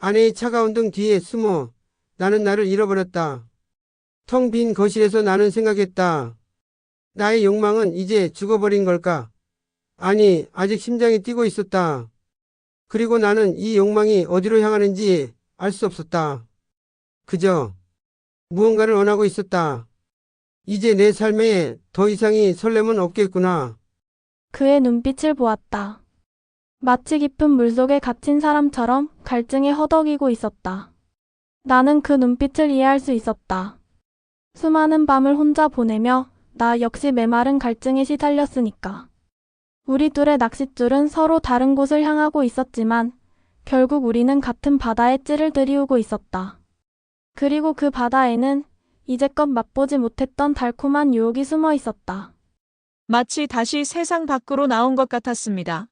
아내의 차가운 등 뒤에 숨어 나는 나를 잃어버렸다. 텅 빈 거실에서 나는 생각했다. 나의 욕망은 이제 죽어버린 걸까? 아니, 아직 심장이 뛰고 있었다. 그리고 나는 이 욕망이 어디로 향하는지 알 수 없었다. 그저 무언가를 원하고 있었다. 이제 내 삶에 더 이상의 설렘은 없겠구나. 그의 눈빛을 보았다. 마치 깊은 물속에 갇힌 사람처럼 갈증에 허덕이고 있었다. 나는 그 눈빛을 이해할 수 있었다. 수많은 밤을 혼자 보내며 나 역시 메마른 갈증에 시달렸으니까. 우리 둘의 낚싯줄은 서로 다른 곳을 향하고 있었지만 결국 우리는 같은 바다에 찌를 들이우고 있었다. 그리고 그 바다에는 이제껏 맛보지 못했던 달콤한 유혹이 숨어 있었다. 마치 다시 세상 밖으로 나온 것 같았습니다.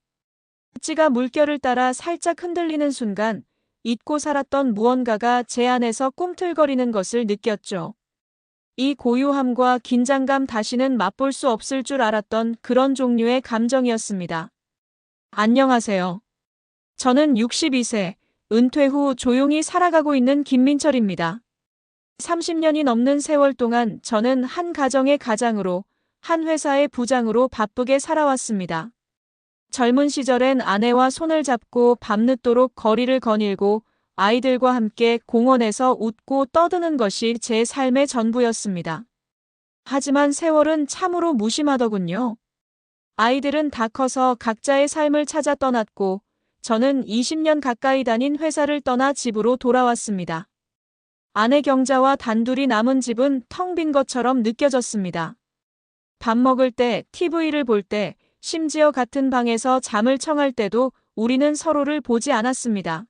찌가 물결을 따라 살짝 흔들리는 순간 잊고 살았던 무언가가 제 안에서 꿈틀거리는 것을 느꼈죠. 이 고요함과 긴장감 다시는 맛볼 수 없을 줄 알았던 그런 종류의 감정이었습니다. 안녕하세요. 저는 62세, 은퇴 후 조용히 살아가고 있는 김민철입니다. 30년이 넘는 세월 동안 저는 한 가정의 가장으로, 한 회사의 부장으로 바쁘게 살아왔습니다. 젊은 시절엔 아내와 손을 잡고 밤늦도록 거리를 거닐고 아이들과 함께 공원에서 웃고 떠드는 것이 제 삶의 전부였습니다. 하지만 세월은 참으로 무심하더군요. 아이들은 다 커서 각자의 삶을 찾아 떠났고 저는 20년 가까이 다닌 회사를 떠나 집으로 돌아왔습니다. 아내 경자와 단둘이 남은 집은 텅 빈 것처럼 느껴졌습니다. 밥 먹을 때, TV를 볼 때, 심지어 같은 방에서 잠을 청할 때도 우리는 서로를 보지 않았습니다.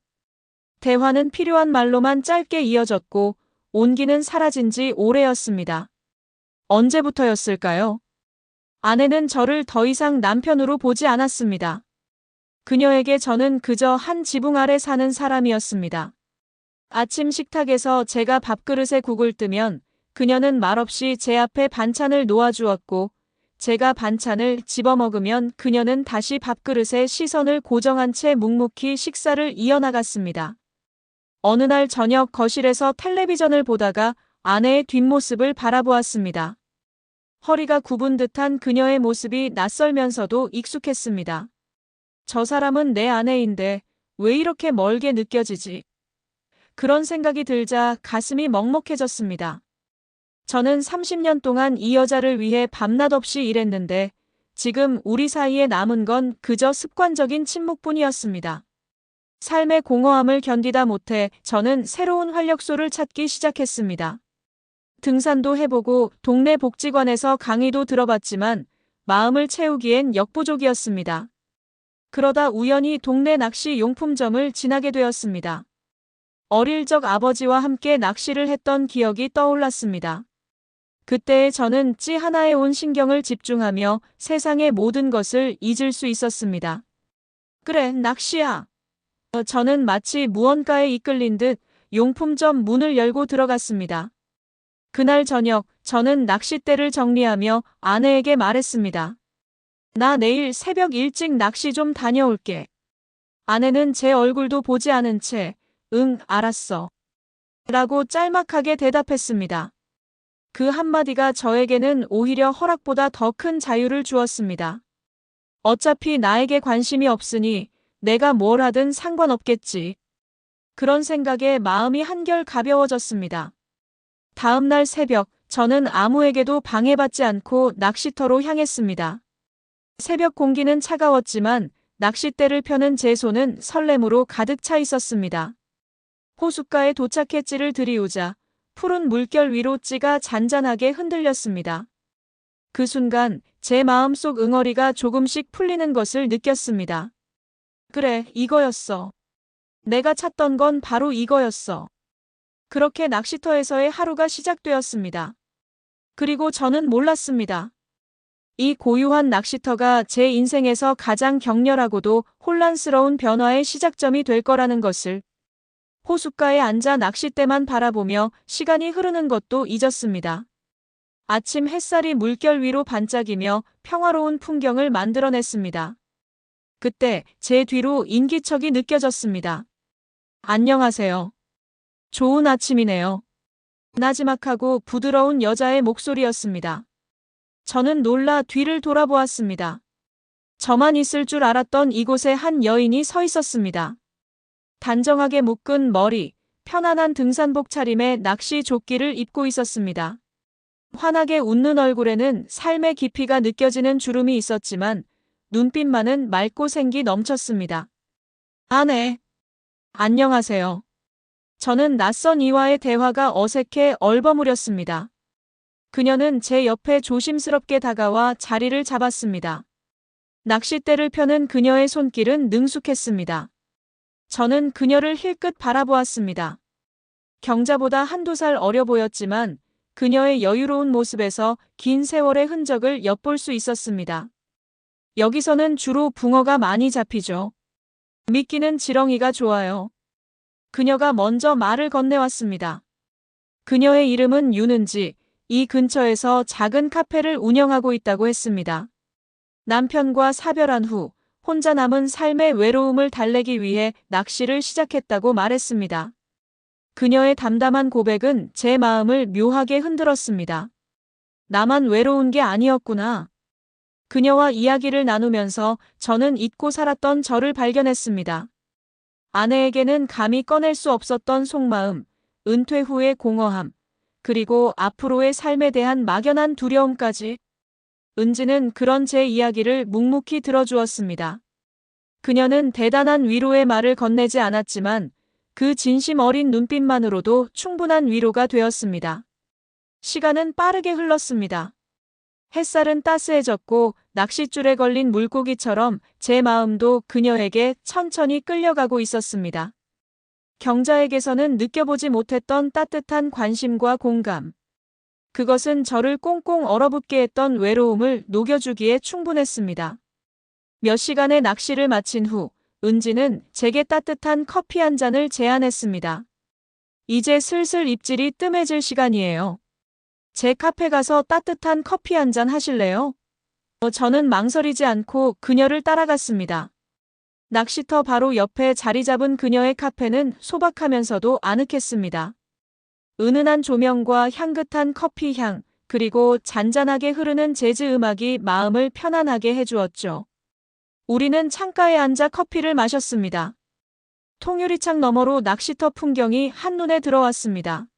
대화는 필요한 말로만 짧게 이어졌고 온기는 사라진 지 오래였습니다. 언제부터였을까요? 아내는 저를 더 이상 남편으로 보지 않았습니다. 그녀에게 저는 그저 한 지붕 아래 사는 사람이었습니다. 아침 식탁에서 제가 밥그릇에 국을 뜨면 그녀는 말없이 제 앞에 반찬을 놓아주었고 제가 반찬을 집어먹으면 그녀는 다시 밥그릇에 시선을 고정한 채 묵묵히 식사를 이어나갔습니다. 어느 날 저녁 거실에서 텔레비전을 보다가 아내의 뒷모습을 바라보았습니다. 허리가 굽은 듯한 그녀의 모습이 낯설면서도 익숙했습니다. 저 사람은 내 아내인데 왜 이렇게 멀게 느껴지지? 그런 생각이 들자 가슴이 먹먹해졌습니다. 저는 30년 동안 이 여자를 위해 밤낮 없이 일했는데 지금 우리 사이에 남은 건 그저 습관적인 침묵뿐이었습니다. 삶의 공허함을 견디다 못해 저는 새로운 활력소를 찾기 시작했습니다. 등산도 해보고 동네 복지관에서 강의도 들어봤지만 마음을 채우기엔 역부족이었습니다. 그러다 우연히 동네 낚시 용품점을 지나게 되었습니다. 어릴 적 아버지와 함께 낚시를 했던 기억이 떠올랐습니다. 그때의 저는 찌 하나에 온 신경을 집중하며 세상의 모든 것을 잊을 수 있었습니다. 그래, 낚시야. 저는 마치 무언가에 이끌린 듯 용품점 문을 열고 들어갔습니다. 그날 저녁 저는 낚싯대를 정리하며 아내에게 말했습니다. 나 내일 새벽 일찍 낚시 좀 다녀올게. 아내는 제 얼굴도 보지 않은 채 응, 알았어. 라고 짤막하게 대답했습니다. 그 한마디가 저에게는 오히려 허락보다 더 큰 자유를 주었습니다. 어차피 나에게 관심이 없으니 내가 뭘 하든 상관없겠지. 그런 생각에 마음이 한결 가벼워졌습니다. 다음 날 새벽, 저는 아무에게도 방해받지 않고 낚시터로 향했습니다. 새벽 공기는 차가웠지만 낚싯대를 펴는 제 손은 설렘으로 가득 차 있었습니다. 호숫가에 도착해 찌를 들이우자 푸른 물결 위로 찌가 잔잔하게 흔들렸습니다. 그 순간 제 마음속 응어리가 조금씩 풀리는 것을 느꼈습니다. 그래, 이거였어. 내가 찾던 건 바로 이거였어. 그렇게 낚시터에서의 하루가 시작되었습니다. 그리고 저는 몰랐습니다. 이 고유한 낚시터가 제 인생에서 가장 격렬하고도 혼란스러운 변화의 시작점이 될 거라는 것을. 호숫가에 앉아 낚싯대만 바라보며 시간이 흐르는 것도 잊었습니다. 아침 햇살이 물결 위로 반짝이며 평화로운 풍경을 만들어냈습니다. 그때 제 뒤로 인기척이 느껴졌습니다. 안녕하세요. 좋은 아침이네요. 나지막하고 부드러운 여자의 목소리였습니다. 저는 놀라 뒤를 돌아보았습니다. 저만 있을 줄 알았던 이곳에 한 여인이 서 있었습니다. 단정하게 묶은 머리, 편안한 등산복 차림에 낚시 조끼를 입고 있었습니다. 환하게 웃는 얼굴에는 삶의 깊이가 느껴지는 주름이 있었지만 눈빛만은 맑고 생기 넘쳤습니다. 네. 안녕하세요. 저는 낯선 이와의 대화가 어색해 얼버무렸습니다. 그녀는 제 옆에 조심스럽게 다가와 자리를 잡았습니다. 낚싯대를 펴는 그녀의 손길은 능숙했습니다. 저는 그녀를 힐끗 바라보았습니다. 경자보다 한두 살 어려 보였지만 그녀의 여유로운 모습에서 긴 세월의 흔적을 엿볼 수 있었습니다. 여기서는 주로 붕어가 많이 잡히죠. 미끼는 지렁이가 좋아요. 그녀가 먼저 말을 건네왔습니다. 그녀의 이름은 윤은지, 이 근처에서 작은 카페를 운영하고 있다고 했습니다. 남편과 사별한 후 혼자 남은 삶의 외로움을 달래기 위해 낚시를 시작했다고 말했습니다. 그녀의 담담한 고백은 제 마음을 묘하게 흔들었습니다. 나만 외로운 게 아니었구나. 그녀와 이야기를 나누면서 저는 잊고 살았던 저를 발견했습니다. 아내에게는 감히 꺼낼 수 없었던 속마음, 은퇴 후의 공허함, 그리고 앞으로의 삶에 대한 막연한 두려움까지. 은지는 그런 제 이야기를 묵묵히 들어주었습니다. 그녀는 대단한 위로의 말을 건네지 않았지만 그 진심 어린 눈빛만으로도 충분한 위로가 되었습니다. 시간은 빠르게 흘렀습니다. 햇살은 따스해졌고 낚싯줄에 걸린 물고기처럼 제 마음도 그녀에게 천천히 끌려가고 있었습니다. 경자에게서는 느껴보지 못했던 따뜻한 관심과 공감. 그것은 저를 꽁꽁 얼어붙게 했던 외로움을 녹여주기에 충분했습니다. 몇 시간의 낚시를 마친 후 은지는 제게 따뜻한 커피 한 잔을 제안했습니다. 이제 슬슬 입질이 뜸해질 시간이에요. 제 카페 가서 따뜻한 커피 한 잔 하실래요? 저는 망설이지 않고 그녀를 따라갔습니다. 낚시터 바로 옆에 자리 잡은 그녀의 카페는 소박하면서도 아늑했습니다. 은은한 조명과 향긋한 커피 향, 그리고 잔잔하게 흐르는 재즈 음악이 마음을 편안하게 해주었죠. 우리는 창가에 앉아 커피를 마셨습니다. 통유리창 너머로 낚시터 풍경이 한눈에 들어왔습니다.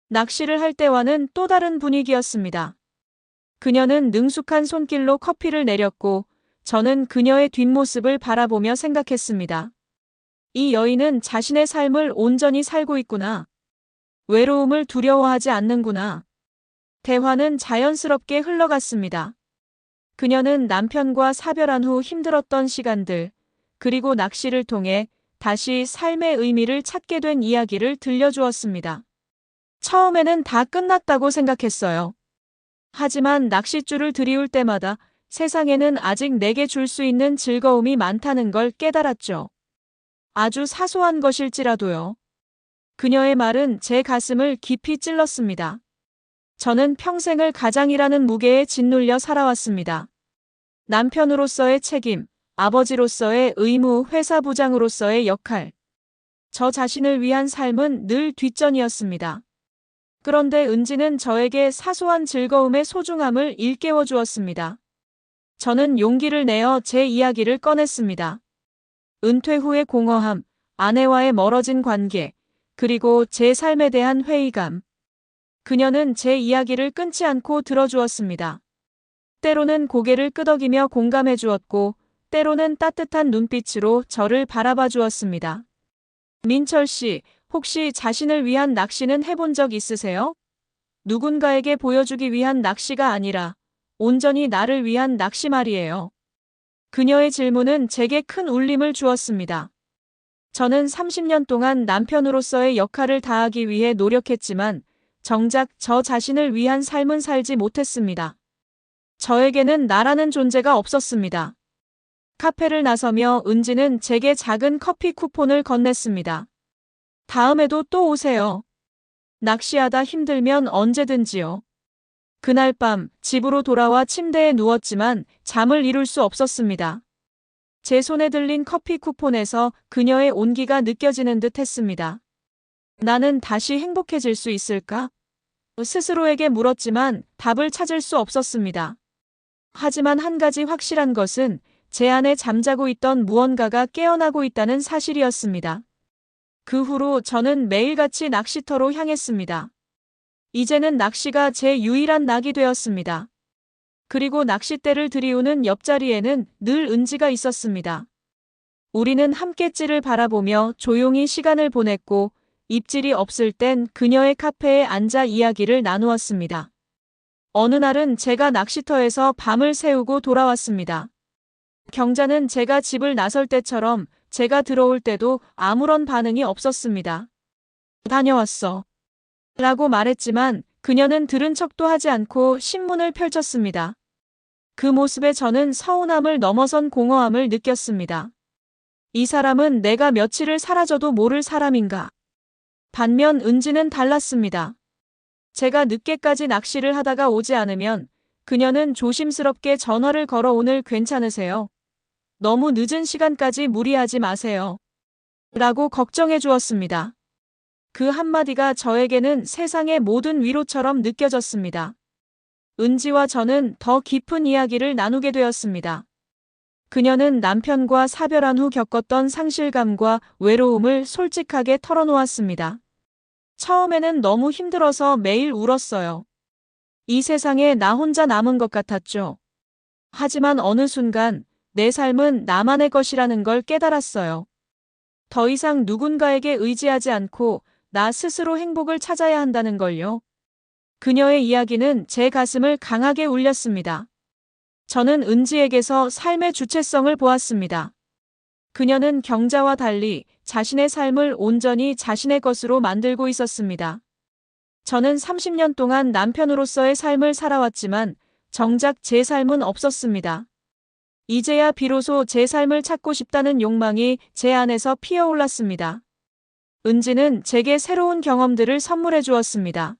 낚시를 할 때와는 또 다른 분위기였습니다. 그녀는 능숙한 손길로 커피를 내렸고 저는 그녀의 뒷모습을 바라보며 생각했습니다. 이 여인은 자신의 삶을 온전히 살고 있구나. 외로움을 두려워하지 않는구나. 대화는 자연스럽게 흘러갔습니다. 그녀는 남편과 사별한 후 힘들었던 시간들, 그리고 낚시를 통해 다시 삶의 의미를 찾게 된 이야기를 들려주었습니다. 처음에는 다 끝났다고 생각했어요. 하지만 낚싯줄을 들이울 때마다 세상에는 아직 내게 줄 수 있는 즐거움이 많다는 걸 깨달았죠. 아주 사소한 것일지라도요. 그녀의 말은 제 가슴을 깊이 찔렀습니다. 저는 평생을 가장이라는 무게에 짓눌려 살아왔습니다. 남편으로서의 책임, 아버지로서의 의무, 회사 부장으로서의 역할. 저 자신을 위한 삶은 늘 뒷전이었습니다. 그런데 은지는 저에게 사소한 즐거움의 소중함을 일깨워 주었습니다. 저는 용기를 내어 제 이야기를 꺼냈습니다. 은퇴 후의 공허함, 아내와의 멀어진 관계, 그리고 제 삶에 대한 회의감. 그녀는 제 이야기를 끊지 않고 들어주었습니다. 때로는 고개를 끄덕이며 공감해 주었고, 때로는 따뜻한 눈빛으로 저를 바라봐 주었습니다. 민철 씨, 혹시 자신을 위한 낚시는 해본 적 있으세요? 누군가에게 보여주기 위한 낚시가 아니라 온전히 나를 위한 낚시 말이에요. 그녀의 질문은 제게 큰 울림을 주었습니다. 저는 30년 동안 남편으로서의 역할을 다하기 위해 노력했지만 정작 저 자신을 위한 삶은 살지 못했습니다. 저에게는 나라는 존재가 없었습니다. 카페를 나서며 은지는 제게 작은 커피 쿠폰을 건넸습니다. 다음에도 또 오세요. 낚시하다 힘들면 언제든지요. 그날 밤 집으로 돌아와 침대에 누웠지만 잠을 이룰 수 없었습니다. 제 손에 들린 커피 쿠폰에서 그녀의 온기가 느껴지는 듯 했습니다. 나는 다시 행복해질 수 있을까? 스스로에게 물었지만 답을 찾을 수 없었습니다. 하지만 한 가지 확실한 것은 제 안에 잠자고 있던 무언가가 깨어나고 있다는 사실이었습니다. 그 후로 저는 매일같이 낚시터로 향했습니다. 이제는 낚시가 제 유일한 낙이 되었습니다. 그리고 낚싯대를 들이우는 옆자리에는 늘 은지가 있었습니다. 우리는 함께 찌를 바라보며 조용히 시간을 보냈고 입질이 없을 땐 그녀의 카페에 앉아 이야기를 나누었습니다. 어느 날은 제가 낚시터에서 밤을 새우고 돌아왔습니다. 경자는 제가 집을 나설 때처럼 제가 들어올 때도 아무런 반응이 없었습니다. 다녀왔어. 라고 말했지만 그녀는 들은 척도 하지 않고 신문을 펼쳤습니다. 그 모습에 저는 서운함을 넘어선 공허함을 느꼈습니다. 이 사람은 내가 며칠을 사라져도 모를 사람인가? 반면 은지는 달랐습니다. 제가 늦게까지 낚시를 하다가 오지 않으면 그녀는 조심스럽게 전화를 걸어 오늘 괜찮으세요? 너무 늦은 시간까지 무리하지 마세요. 라고 걱정해 주었습니다. 그 한마디가 저에게는 세상의 모든 위로처럼 느껴졌습니다. 은지와 저는 더 깊은 이야기를 나누게 되었습니다. 그녀는 남편과 사별한 후 겪었던 상실감과 외로움을 솔직하게 털어놓았습니다. 처음에는 너무 힘들어서 매일 울었어요. 이 세상에 나 혼자 남은 것 같았죠. 하지만 어느 순간 내 삶은 나만의 것이라는 걸 깨달았어요. 더 이상 누군가에게 의지하지 않고 나 스스로 행복을 찾아야 한다는 걸요. 그녀의 이야기는 제 가슴을 강하게 울렸습니다. 저는 은지에게서 삶의 주체성을 보았습니다. 그녀는 경자와 달리 자신의 삶을 온전히 자신의 것으로 만들고 있었습니다. 저는 30년 동안 남편으로서의 삶을 살아왔지만 정작 제 삶은 없었습니다. 이제야 비로소 제 삶을 찾고 싶다는 욕망이 제 안에서 피어올랐습니다. 은지는 제게 새로운 경험들을 선물해 주었습니다.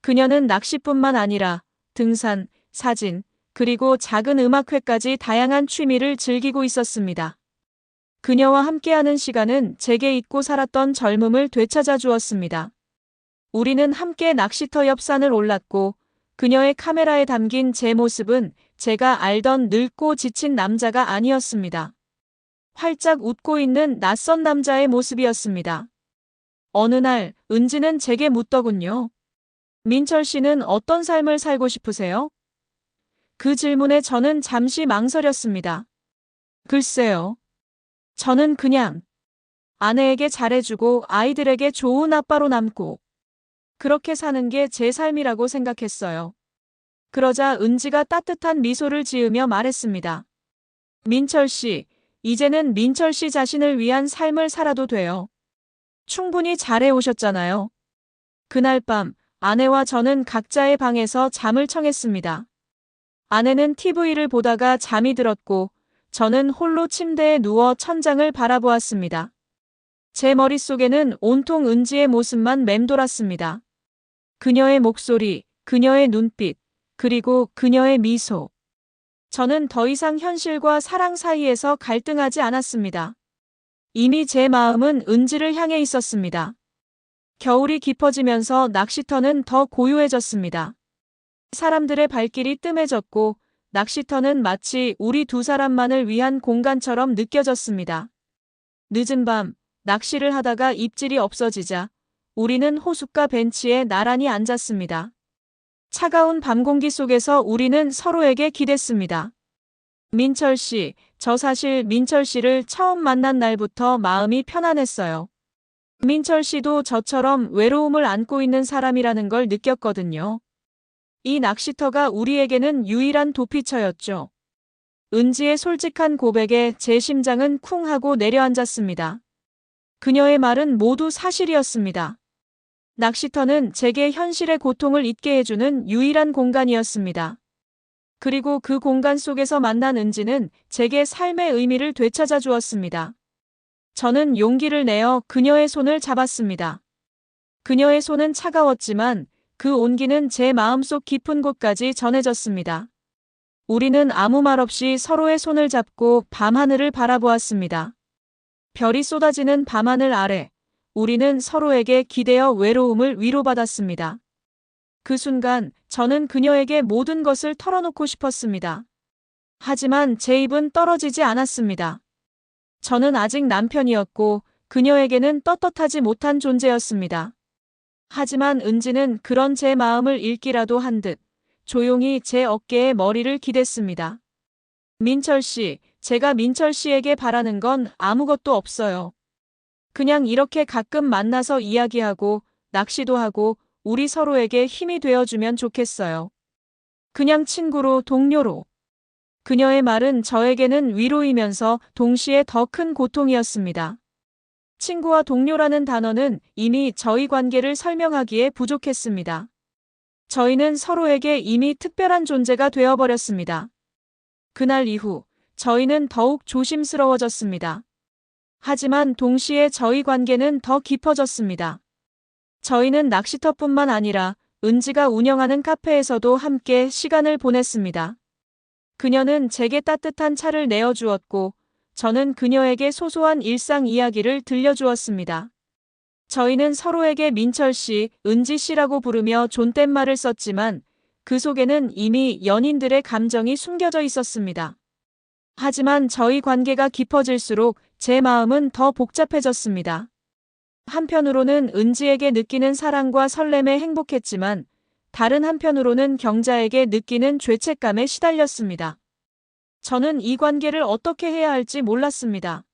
그녀는 낚시뿐만 아니라 등산, 사진, 그리고 작은 음악회까지 다양한 취미를 즐기고 있었습니다. 그녀와 함께하는 시간은 제게 잊고 살았던 젊음을 되찾아 주었습니다. 우리는 함께 낚시터 옆 산을 올랐고 그녀의 카메라에 담긴 제 모습은 제가 알던 늙고 지친 남자가 아니었습니다. 활짝 웃고 있는 낯선 남자의 모습이었습니다. 어느 날 은지는 제게 묻더군요. 민철 씨는 어떤 삶을 살고 싶으세요? 그 질문에 저는 잠시 망설였습니다. 글쎄요. 저는 그냥 아내에게 잘해주고 아이들에게 좋은 아빠로 남고 그렇게 사는 게 제 삶이라고 생각했어요. 그러자 은지가 따뜻한 미소를 지으며 말했습니다. 민철 씨, 이제는 민철 씨 자신을 위한 삶을 살아도 돼요. 충분히 잘해 오셨잖아요. 그날 밤 아내와 저는 각자의 방에서 잠을 청했습니다. 아내는 TV를 보다가 잠이 들었고 저는 홀로 침대에 누워 천장을 바라보았습니다. 제 머릿속에는 온통 은지의 모습만 맴돌았습니다. 그녀의 목소리, 그녀의 눈빛, 그리고 그녀의 미소. 저는 더 이상 현실과 사랑 사이에서 갈등하지 않았습니다. 이미 제 마음은 은지를 향해 있었습니다. 겨울이 깊어지면서 낚시터는 더 고요해졌습니다. 사람들의 발길이 뜸해졌고 낚시터는 마치 우리 두 사람만을 위한 공간처럼 느껴졌습니다. 늦은 밤, 낚시를 하다가 입질이 없어지자 우리는 호숫가 벤치에 나란히 앉았습니다. 차가운 밤 공기 속에서 우리는 서로에게 기댔습니다. 민철 씨, 저 사실 민철 씨를 처음 만난 날부터 마음이 편안했어요. 민철 씨도 저처럼 외로움을 안고 있는 사람이라는 걸 느꼈거든요. 이 낚시터가 우리에게는 유일한 도피처였죠. 은지의 솔직한 고백에 제 심장은 쿵 하고 내려앉았습니다. 그녀의 말은 모두 사실이었습니다. 낚시터는 제게 현실의 고통을 잊게 해주는 유일한 공간이었습니다. 그리고 그 공간 속에서 만난 은지는 제게 삶의 의미를 되찾아 주었습니다. 저는 용기를 내어 그녀의 손을 잡았습니다. 그녀의 손은 차가웠지만 그 온기는 제 마음속 깊은 곳까지 전해졌습니다. 우리는 아무 말 없이 서로의 손을 잡고 밤하늘을 바라보았습니다. 별이 쏟아지는 밤하늘 아래 우리는 서로에게 기대어 외로움을 위로받았습니다. 그 순간 저는 그녀에게 모든 것을 털어놓고 싶었습니다. 하지만 제 입은 떨어지지 않았습니다. 저는 아직 남편이었고 그녀에게는 떳떳하지 못한 존재였습니다. 하지만 은지는 그런 제 마음을 읽기라도 한 듯 조용히 제 어깨에 머리를 기댔습니다. 민철 씨, 제가 민철 씨에게 바라는 건 아무것도 없어요. 그냥 이렇게 가끔 만나서 이야기하고 낚시도 하고 우리 서로에게 힘이 되어주면 좋겠어요. 그냥 친구로, 동료로. 그녀의 말은 저에게는 위로이면서 동시에 더 큰 고통이었습니다. 친구와 동료라는 단어는 이미 저희 관계를 설명하기에 부족했습니다. 저희는 서로에게 이미 특별한 존재가 되어버렸습니다. 그날 이후 저희는 더욱 조심스러워졌습니다. 하지만 동시에 저희 관계는 더 깊어졌습니다. 저희는 낚시터뿐만 아니라 은지가 운영하는 카페에서도 함께 시간을 보냈습니다. 그녀는 제게 따뜻한 차를 내어주었고 저는 그녀에게 소소한 일상 이야기를 들려주었습니다. 저희는 서로에게 민철 씨, 은지 씨라고 부르며 존댓말을 썼지만 그 속에는 이미 연인들의 감정이 숨겨져 있었습니다. 하지만 저희 관계가 깊어질수록 제 마음은 더 복잡해졌습니다. 한편으로는 은지에게 느끼는 사랑과 설렘에 행복했지만 다른 한편으로는 경자에게 느끼는 죄책감에 시달렸습니다. 저는 이 관계를 어떻게 해야 할지 몰랐습니다.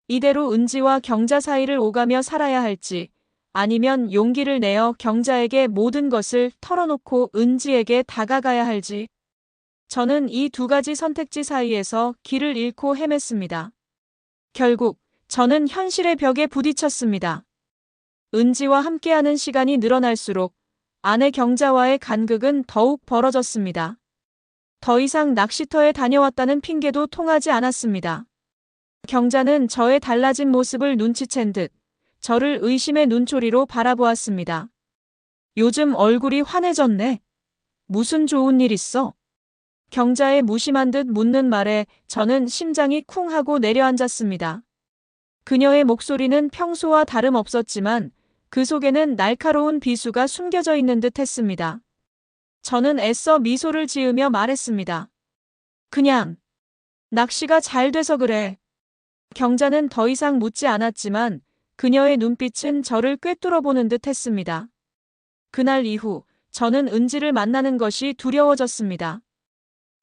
이대로 은지와 경자 사이를 오가며 살아야 할지 아니면 용기를 내어 경자에게 모든 것을 털어놓고 은지에게 다가가야 할지 저는 이 두 가지 선택지 사이에서 길을 잃고 헤맸습니다. 결국 저는 현실의 벽에 부딪혔습니다. 은지와 함께하는 시간이 늘어날수록 아내 경자와의 간극은 더욱 벌어졌습니다. 더 이상 낚시터에 다녀왔다는 핑계도 통하지 않았습니다. 경자는 저의 달라진 모습을 눈치챈 듯 저를 의심의 눈초리로 바라보았습니다. 요즘 얼굴이 환해졌네. 무슨 좋은 일 있어? 경자의 무심한 듯 묻는 말에 저는 심장이 쿵 하고 내려앉았습니다. 그녀의 목소리는 평소와 다름없었지만 그 속에는 날카로운 비수가 숨겨져 있는 듯 했습니다. 저는 애써 미소를 지으며 말했습니다. 그냥 낚시가 잘 돼서 그래. 경자는 더 이상 묻지 않았지만 그녀의 눈빛은 저를 꿰뚫어보는 듯 했습니다. 그날 이후 저는 은지를 만나는 것이 두려워졌습니다.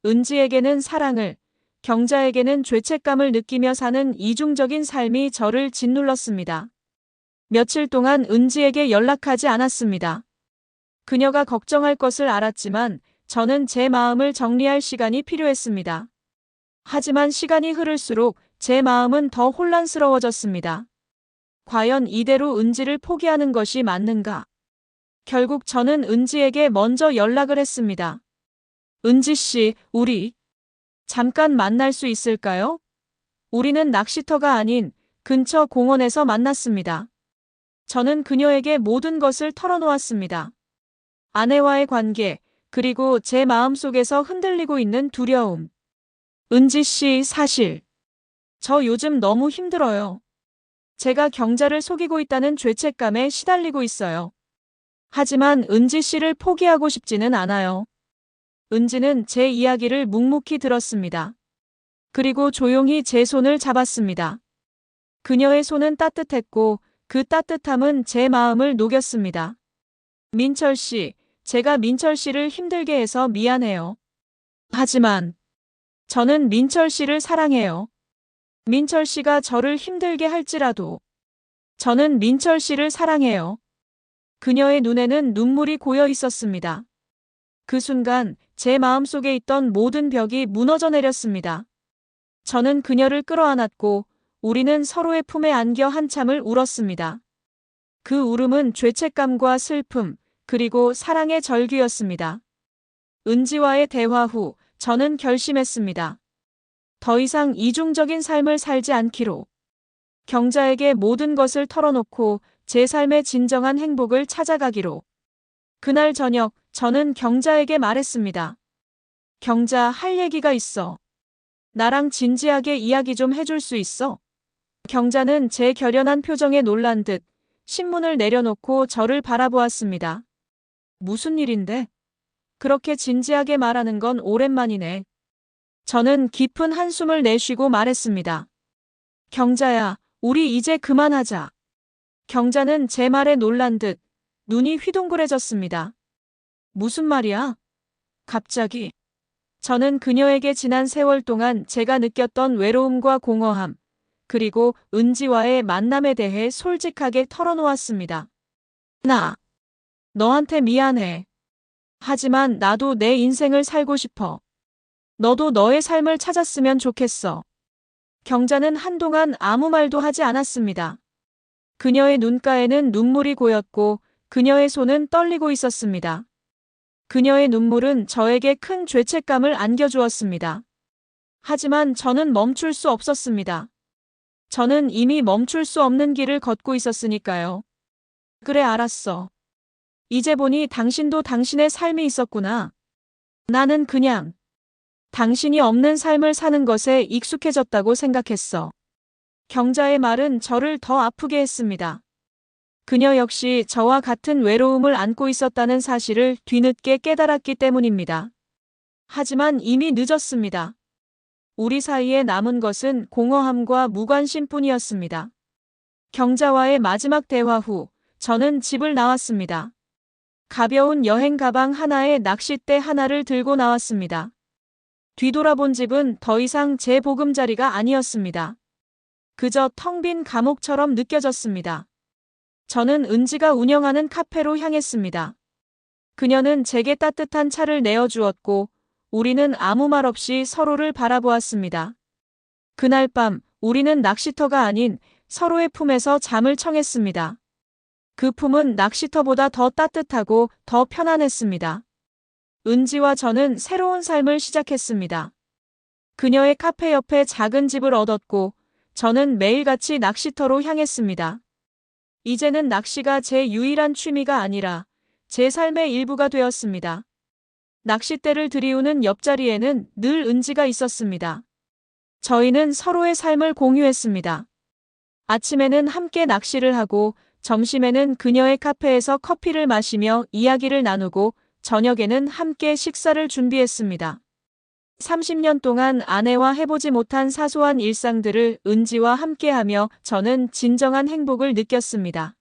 은지에게는 사랑을, 경자에게는 죄책감을 느끼며 사는 이중적인 삶이 저를 짓눌렀습니다. 며칠 동안 은지에게 연락하지 않았습니다. 그녀가 걱정할 것을 알았지만 저는 제 마음을 정리할 시간이 필요했습니다. 하지만 시간이 흐를수록 제 마음은 더 혼란스러워졌습니다. 과연 이대로 은지를 포기하는 것이 맞는가? 결국 저는 은지에게 먼저 연락을 했습니다. 은지 씨, 우리 잠깐 만날 수 있을까요? 우리는 낚시터가 아닌 근처 공원에서 만났습니다. 저는 그녀에게 모든 것을 털어놓았습니다. 아내와의 관계, 그리고 제 마음속에서 흔들리고 있는 두려움. 은지 씨, 사실 저 요즘 너무 힘들어요. 제가 경자를 속이고 있다는 죄책감에 시달리고 있어요. 하지만 은지 씨를 포기하고 싶지는 않아요. 은지는 제 이야기를 묵묵히 들었습니다. 그리고 조용히 제 손을 잡았습니다. 그녀의 손은 따뜻했고 그 따뜻함은 제 마음을 녹였습니다. 민철 씨, 제가 민철 씨를 힘들게 해서 미안해요. 하지만 저는 민철 씨를 사랑해요. 민철 씨가 저를 힘들게 할지라도 저는 민철 씨를 사랑해요. 그녀의 눈에는 눈물이 고여 있었습니다. 그 순간 제 마음속에 있던 모든 벽이 무너져 내렸습니다. 저는 그녀를 끌어안았고 우리는 서로의 품에 안겨 한참을 울었습니다. 그 울음은 죄책감과 슬픔, 그리고 사랑의 절규였습니다. 은지와의 대화 후 저는 결심했습니다. 더 이상 이중적인 삶을 살지 않기로. 경자에게 모든 것을 털어놓고 제 삶의 진정한 행복을 찾아가기로. 그날 저녁 저는 경자에게 말했습니다. 경자, 할 얘기가 있어. 나랑 진지하게 이야기 좀 해줄 수 있어? 경자는 제 결연한 표정에 놀란 듯 신문을 내려놓고 저를 바라보았습니다. 무슨 일인데? 그렇게 진지하게 말하는 건 오랜만이네. 저는 깊은 한숨을 내쉬고 말했습니다. 경자야, 우리 이제 그만하자. 경자는 제 말에 놀란 듯 눈이 휘둥그레졌습니다. 무슨 말이야? 갑자기. 저는 그녀에게 지난 세월 동안 제가 느꼈던 외로움과 공허함, 그리고 은지와의 만남에 대해 솔직하게 털어놓았습니다. 나, 너한테 미안해. 하지만 나도 내 인생을 살고 싶어. 너도 너의 삶을 찾았으면 좋겠어. 경자는 한동안 아무 말도 하지 않았습니다. 그녀의 눈가에는 눈물이 고였고 그녀의 손은 떨리고 있었습니다. 그녀의 눈물은 저에게 큰 죄책감을 안겨주었습니다. 하지만 저는 멈출 수 없었습니다. 저는 이미 멈출 수 없는 길을 걷고 있었으니까요. 그래, 알았어. 이제 보니 당신도 당신의 삶이 있었구나. 나는 그냥 당신이 없는 삶을 사는 것에 익숙해졌다고 생각했어. 경자의 말은 저를 더 아프게 했습니다. 그녀 역시 저와 같은 외로움을 안고 있었다는 사실을 뒤늦게 깨달았기 때문입니다. 하지만 이미 늦었습니다. 우리 사이에 남은 것은 공허함과 무관심뿐이었습니다. 경자와의 마지막 대화 후 저는 집을 나왔습니다. 가벼운 여행 가방 하나에 낚싯대 하나를 들고 나왔습니다. 뒤돌아본 집은 더 이상 제 보금자리가 아니었습니다. 그저 텅 빈 감옥처럼 느껴졌습니다. 저는 은지가 운영하는 카페로 향했습니다. 그녀는 제게 따뜻한 차를 내어주었고 우리는 아무 말 없이 서로를 바라보았습니다. 그날 밤 우리는 낚시터가 아닌 서로의 품에서 잠을 청했습니다. 그 품은 낚시터보다 더 따뜻하고 더 편안했습니다. 은지와 저는 새로운 삶을 시작했습니다. 그녀의 카페 옆에 작은 집을 얻었고 저는 매일같이 낚시터로 향했습니다. 이제는 낚시가 제 유일한 취미가 아니라 제 삶의 일부가 되었습니다. 낚싯대를 들이우는 옆자리에는 늘 은지가 있었습니다. 저희는 서로의 삶을 공유했습니다. 아침에는 함께 낚시를 하고 점심에는 그녀의 카페에서 커피를 마시며 이야기를 나누고 저녁에는 함께 식사를 준비했습니다. 30년 동안 아내와 해보지 못한 사소한 일상들을 은지와 함께하며 저는 진정한 행복을 느꼈습니다.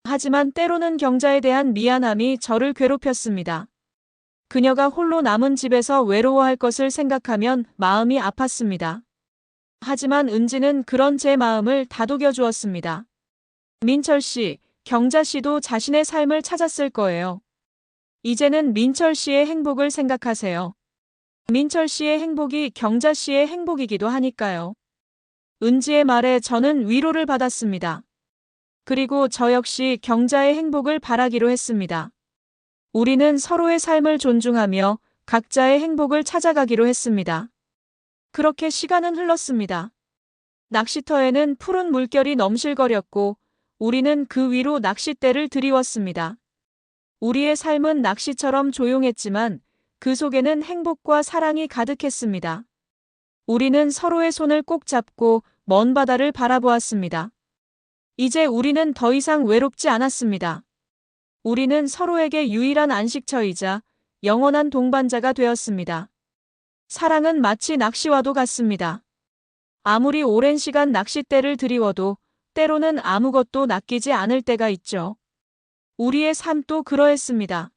하지만 때로는 경자에 대한 미안함이 저를 괴롭혔습니다. 그녀가 홀로 남은 집에서 외로워할 것을 생각하면 마음이 아팠습니다. 하지만 은지는 그런 제 마음을 다독여 주었습니다. 민철 씨, 경자 씨도 자신의 삶을 찾았을 거예요. 이제는 민철 씨의 행복을 생각하세요. 민철 씨의 행복이 경자 씨의 행복이기도 하니까요. 은지의 말에 저는 위로를 받았습니다. 그리고 저 역시 경자의 행복을 바라기로 했습니다. 우리는 서로의 삶을 존중하며 각자의 행복을 찾아가기로 했습니다. 그렇게 시간은 흘렀습니다. 낚시터에는 푸른 물결이 넘실거렸고 우리는 그 위로 낚싯대를 들이웠습니다. 우리의 삶은 낚시처럼 조용했지만 그 속에는 행복과 사랑이 가득했습니다. 우리는 서로의 손을 꼭 잡고 먼 바다를 바라보았습니다. 이제 우리는 더 이상 외롭지 않았습니다. 우리는 서로에게 유일한 안식처이자 영원한 동반자가 되었습니다. 사랑은 마치 낚시와도 같습니다. 아무리 오랜 시간 낚싯대를 들이워도 때로는 아무것도 낚이지 않을 때가 있죠. 우리의 삶도 그러했습니다.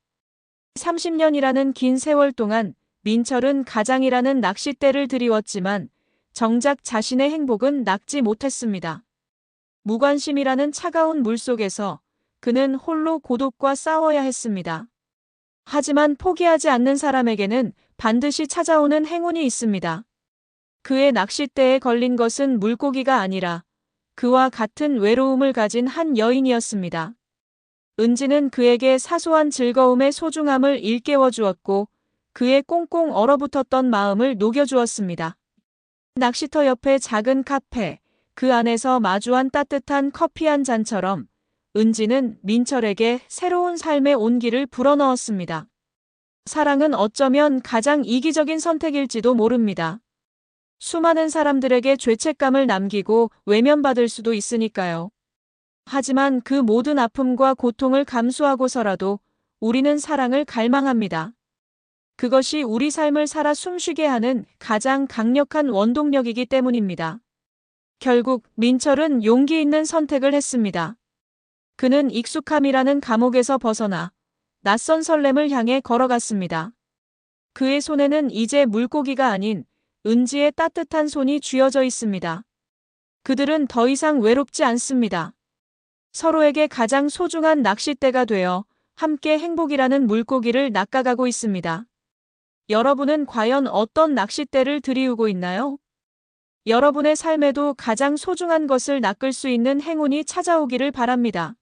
30년이라는 긴 세월 동안 민철은 가장이라는 낚싯대를 들이웠지만 정작 자신의 행복은 낚지 못했습니다. 무관심이라는 차가운 물속에서 그는 홀로 고독과 싸워야 했습니다. 하지만 포기하지 않는 사람에게는 반드시 찾아오는 행운이 있습니다. 그의 낚싯대에 걸린 것은 물고기가 아니라 그와 같은 외로움을 가진 한 여인이었습니다. 은지는 그에게 사소한 즐거움의 소중함을 일깨워 주었고 그의 꽁꽁 얼어붙었던 마음을 녹여주었습니다. 낚시터 옆의 작은 카페, 그 안에서 마주한 따뜻한 커피 한 잔처럼 은지는 민철에게 새로운 삶의 온기를 불어넣었습니다. 사랑은 어쩌면 가장 이기적인 선택일지도 모릅니다. 수많은 사람들에게 죄책감을 남기고 외면받을 수도 있으니까요. 하지만 그 모든 아픔과 고통을 감수하고서라도 우리는 사랑을 갈망합니다. 그것이 우리 삶을 살아 숨쉬게 하는 가장 강력한 원동력이기 때문입니다. 결국 민철은 용기 있는 선택을 했습니다. 그는 익숙함이라는 감옥에서 벗어나 낯선 설렘을 향해 걸어갔습니다. 그의 손에는 이제 물고기가 아닌 은지의 따뜻한 손이 쥐어져 있습니다. 그들은 더 이상 외롭지 않습니다. 서로에게 가장 소중한 낚싯대가 되어 함께 행복이라는 물고기를 낚아가고 있습니다. 여러분은 과연 어떤 낚싯대를 들이우고 있나요? 여러분의 삶에도 가장 소중한 것을 낚을 수 있는 행운이 찾아오기를 바랍니다.